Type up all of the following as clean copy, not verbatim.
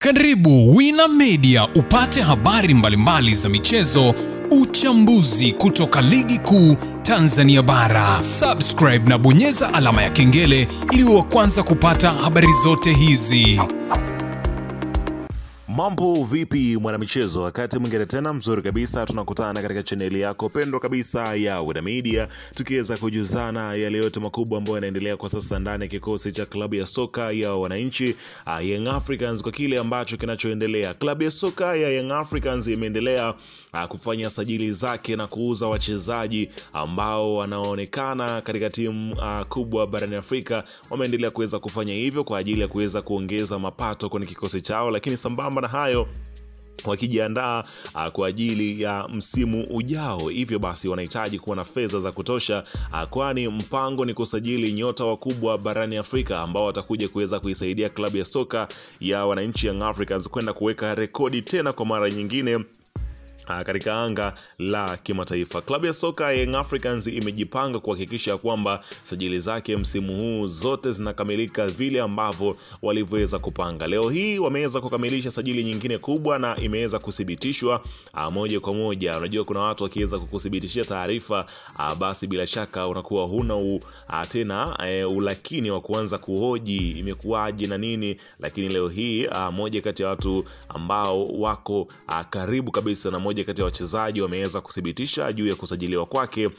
Karibu Wina Media upate habari mbalimbali za michezo, uchambuzi kutoka ligi kuu Tanzania bara. Subscribe na bonyeza alama ya kengele ili uwe wa kwanza kupata habari zote hizi. Mambo vipi mwanamichezo, wakati mwingine tena mzuri kabisa tunakutana katika chaneli yako pendwa kabisa ya Wina Media, tukiweza kujuzana yale yote makubwa ambayo yanaendelea kwa sasa ndani ya kikosi cha klabu ya soka ya wananchi Young Africans. Kwa kile ambacho kinachoendelea, klabu ya soka ya Young Africans imeendelea kufanya sajili zake na kuuza wachezaji ambao wanaonekana katika timu kubwa barani Afrika. Wameendelea kuweza kufanya hivyo kwa ajili ya kuweza kuongeza mapato kwenye kikosi chao, lakini sambamba na hayo wakijiandaa kwa ajili ya msimu ujao. Hivyo basi wanahitaji kuwa na fedha za kutosha, kwani mpango ni kusajili nyota wakubwa barani Afrika ambao watakuja kuweza kuisaidia klabu ya soka ya wananchi Young Africans kwenda kuweka rekodi tena kwa mara nyingine katika anga la kimataifa. Klabu ya soka ya Young Africans imejipanga kuhakikisha kwamba sajili zake msimu huu zote zinakamilika vile ambavyo walivyoweza kupanga. Leo hii wameweza kukamilisha sajili nyingine kubwa na imeweza kuthibitishwa moja kwa moja. Unajua kuna watu wakiweza kukuthibitishia taarifa, basi bila shaka unakuwa huna tena ulakini wa kuanza kuhoji imekuwaje na nini, lakini leo hii moja kati ya watu ambao wako karibu kabisa na moja kati ya wachezaji wameweza kuthibitisha juu ya kusajiliwa kwake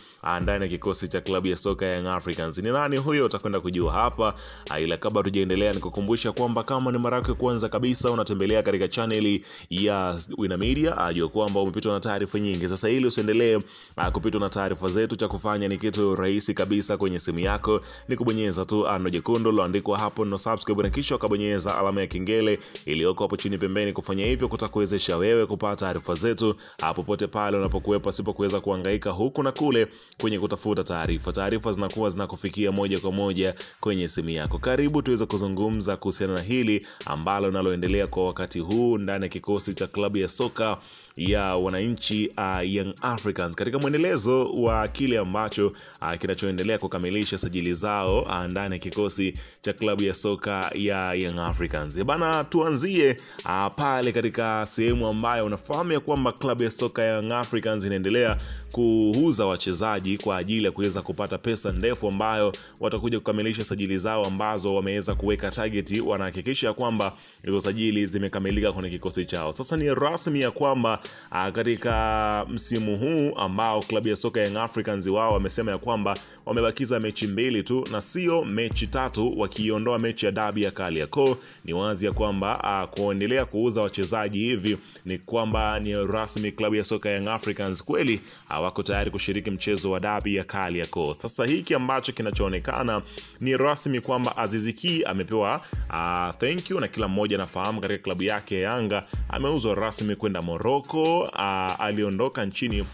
ndani ya kikosi cha klabu ya soka ya Young Africans. Ni nani huyo utakwenda kujua hapa, ila kabla tujaendelea nikukumbusha kwamba kama ni mara yako ya kwanza kabisa unatembelea katika channel ya Wina Media, ajua kwamba umepitwa na taarifa nyingi. Sasa ili usiendelee kupitwa na taarifa zetu, cha kufanya ni kitu rahisi kabisa. Kwenye simu yako ni kubonyeza tu ano jekundu loandikwa hapo no subscribe, na kisha ukabonyeza alama ya kengele iliyoko hapo chini pembeni. Kufanya hivyo kutakuwezesha wewe kupata taarifa zetu popote pale unapokuwepo, sipo kuweza kuhangaika huku na kule kwenye kutafuta taarifa. Taarifa zinakuwa zinakufikia moja kwa moja kwenye simu yako. Karibu tuweze kuzungumza kuhusiana na hili ambalo linaloendelea kwa wakati huu ndani ya kikosi cha klabu ya soka ya wananchi Young Africans, katika mwendelezo wa kile ambacho kinachoendelea kukamilisha sajili zao ndani ya kikosi cha klabu ya soka ya Young Africans. Bana, tuanzie pale katika sehemu ambayo unafahamu ya kwamba klabu ya soka ya Young Africans inaendelea kuuza wachezaji kwa ajili ya kuweza kupata pesa ndefu ambayo watakuja kukamilisha sajili zao ambazo wameweza kuweka target. Wanahakikisha kwamba hizo sajili zimekamilika kwenye kikosi chao. Sasa ni rasmi ya kwamba katika msimu huu ambao klabu ya soka ya Young Africans wao wamesema ya kwamba wamebakiza mechi 2 tu na sio mechi 3, wakiondoa mechi ya dabi ya Kariakoo. Ni wazi ya kwamba kuendelea kuuza wachezaji hivi ni kwamba ni rasmi klabu ya soka ya Young Africans kweli wako tayari kushiriki mchezo wa dabi ya Kariakoo. Sasa hiki ambacho kinachoonekana ni rasmi kwamba Aziz Ki amepewa thank you, na kila mmoja anafahamu katika klabu yake Yanga ameuzwa rasmi kwenda Morocco. Aliondoka nchini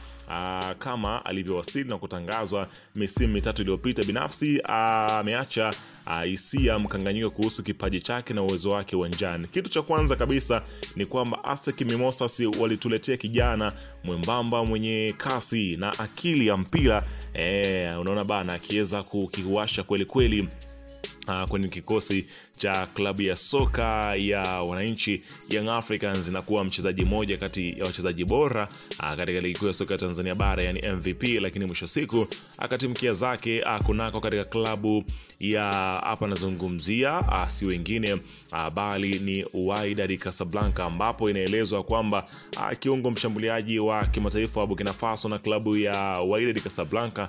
kama alivyowasili na kutangazwa misimu 3 iliyopita. Binafsi ameacha hisia mkanganyiko kuhusu kipaji chake na uwezo wake uwanjani. Kitu cha kwanza kabisa ni kwamba ASEC Mimosas walituletea kijana mwembamba mwenye kasi na akili ya mpira. Unaona bana, akiweza kukiwasha kweli kweli kwenye kikosi cha klabu ya soka ya wananchi Young Africans na kuwa mchezaji mmoja kati ya wachezaji bora katika ligi kuu ya soka ya Tanzania bara, yani MVP. Lakini mwisho siku akatimkia zake kunako katika klabu ya hapa nazungumzia si wengine bali ni Wydad Casablanca, ambapo inaelezwa kwamba kiungo mshambuliaji wa kimataifa wa Burkina Faso na klabu ya Wydad Casablanca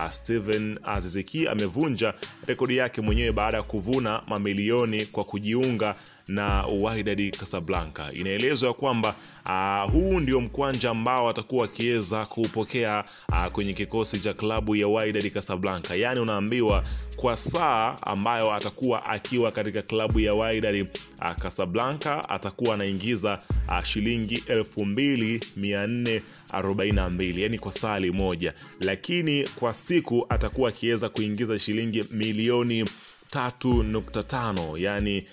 Steven Aziz Ki amevunja rekodi yake mwenyewe baada ya kuvuna mamilioni kwa kujiunga na Wydad Casablanca. Inaelezwa kwamba huu ndio mkwanja ambao atakuwa akiweza kupokea kwenye kikosi cha klabu ya Wydad Casablanca. Yani unaambiwa kwa saa ambayo atakuwa akiwa katika klabu ya Wydad Casablanca atakuwa anaingiza shilingi 2442, yani kwa sali moja, lakini kwa siku atakuwa akiweza kuingiza shilingi milioni 3.5, yani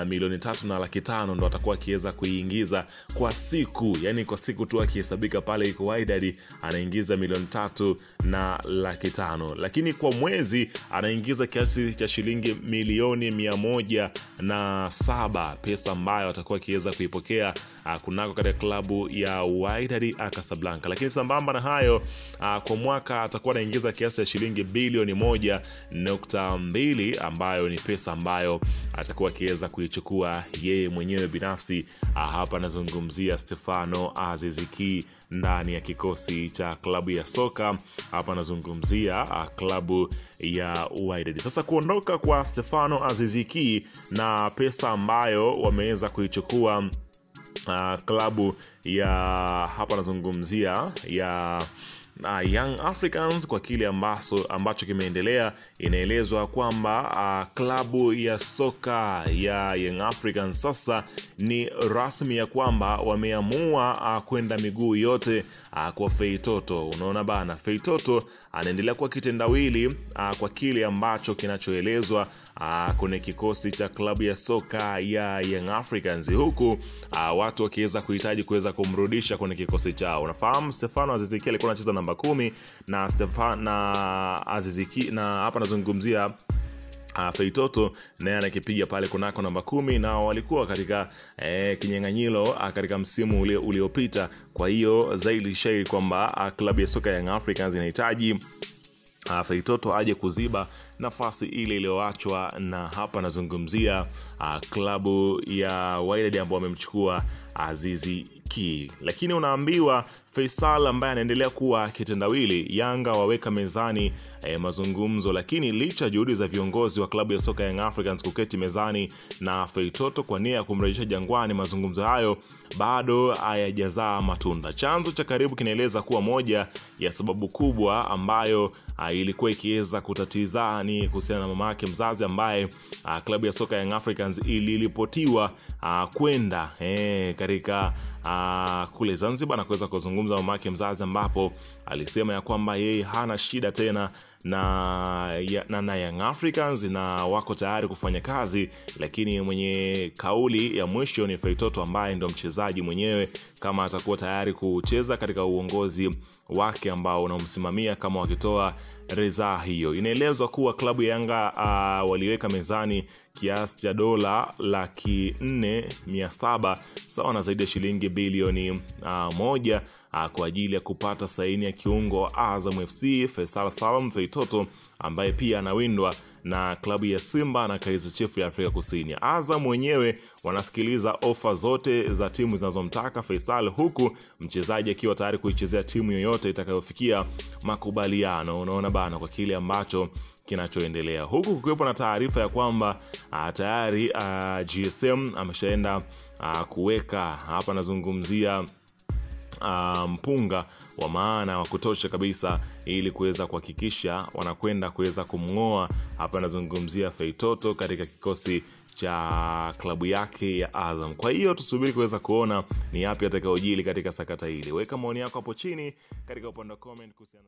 milioni 3.5 ndo atakuwa akiweza kuiingiza kwa siku. Yani kwa siku tu akihesabika pale Iko Wydad anaingiza milioni 3.5, lakini kwa mwezi anaingiza kiasi cha shilingi milioni 107, pesa ambayo atakuwa akiweza kuipokea kunako katika klabu ya Wydad Casablanca. Lakini sambamba na hayo, kwa mwaka atakuwa anaingiza kiasi cha shilingi bilioni 1.2, ambayo ni pesa ambayo atakuwa akiweza kuichukua yeye mwenyewe binafsi. Hapa nazungumzia Stefano Aziz Ki ndani ya kikosi cha klabu ya soka. Hapa nazungumzia klabu ya Wydad. Sasa kuondoka kwa Stefano Aziz Ki na pesa ambayo wameweza kuichukua klabu ya, hapa nazungumzia ya Young Africans, kwa kile ambacho kimeendelea, inaelezwa kwamba klabu ya soka ya Young Africans sasa ni rasmi ya kwamba wameamua kwenda miguu yote kwa Feitoto. Unaona bana, Feitoto anaendelea kuwa kitendawili kwa kile ambacho kinachoelezwa kwenye kikosi cha klabu ya soka ya Young Africans, huku watu wakiweza kuhitaji kuweza kumrudisha kwenye kikosi chao. Unafahamu Stefano Aziz Ki alikuwa anacheza namba 10 na Stefano Aziz Ki, na hapa nazungumzia Feitoto naye anakipiga pale kunako namba 10, na walikuwa katika kinyang'anyiro katika msimu uliopita. Kwa hiyo zaidi shairi kwamba klabu ya soka ya Young Africans inahitaji Feitoto aje kuziba nafasi ile iliyoachwa, na hapa nazungumzia klabu ya Wydad ambao wamemchukua Aziz Ki. Lakini unaambiwa Faisal ambaye anaendelea kuwa kitendawili, Yanga waweka mezani mazungumzo, lakini licha juhudi za viongozi wa klabu ya soka Young Africans kuketi mezani na Feitoto kwa nia ya kumrejesha Jangwani, mazungumzo hayo bado hayajazaa matunda. Chanzo cha karibu kinaeleza kuwa moja ya sababu kubwa ambayo ilikuwa ikiweza kutatiza ni kuhusiana na mama yake mzazi, ambaye klabu ya soka Young Africans iliripotiwa kwenda katika kule Zanzibar na kuweza kuzungumza mama yake mzazi, ambapo alisema ya kwamba yeye hana shida tena na Young Africans na wako tayari kufanya kazi, lakini mwenye kauli ya mwisho ni Feitoto ambaye ndo mchezaji mwenyewe, kama atakuwa tayari kucheza katika uongozi wake ambao unamsimamia kama wakitoa reza hiyo. Inaelezwa kuwa klabu ya Yanga waliweka mezani kiasi cha dola 4,700 sawa na zaidi ya shilingi bilioni 1 kwa ajili ya kupata saini ya kiungo wa Azam FC Faisal Salum Feitoto, ambaye pia anawindwa na klabu ya Simba na Kaizer Chiefs ya Afrika Kusini. Azam wenyewe wanasikiliza ofa zote za timu zinazomtaka Faisal, huku mchezaji akiwa tayari kuichezea timu yoyote itakayofikia makubaliano. Unaona bana, kwa kile ambacho kinachoendelea, huku kukiwepo na taarifa ya kwamba tayari GSM ameshaenda kuweka, hapa nazungumzia mpunga wa maana wa kutosha kabisa, ili kuweza kuhakikisha wanakwenda kuweza kumngoa, hapa nazungumzia Feitoto, katika kikosi cha klabu yake ya Azam. Kwa hiyo tusubiri kuweza kuona ni yapi atakayojili katika sakata hili. Weka maoni yako hapo chini katika upande wa comment kuhusiana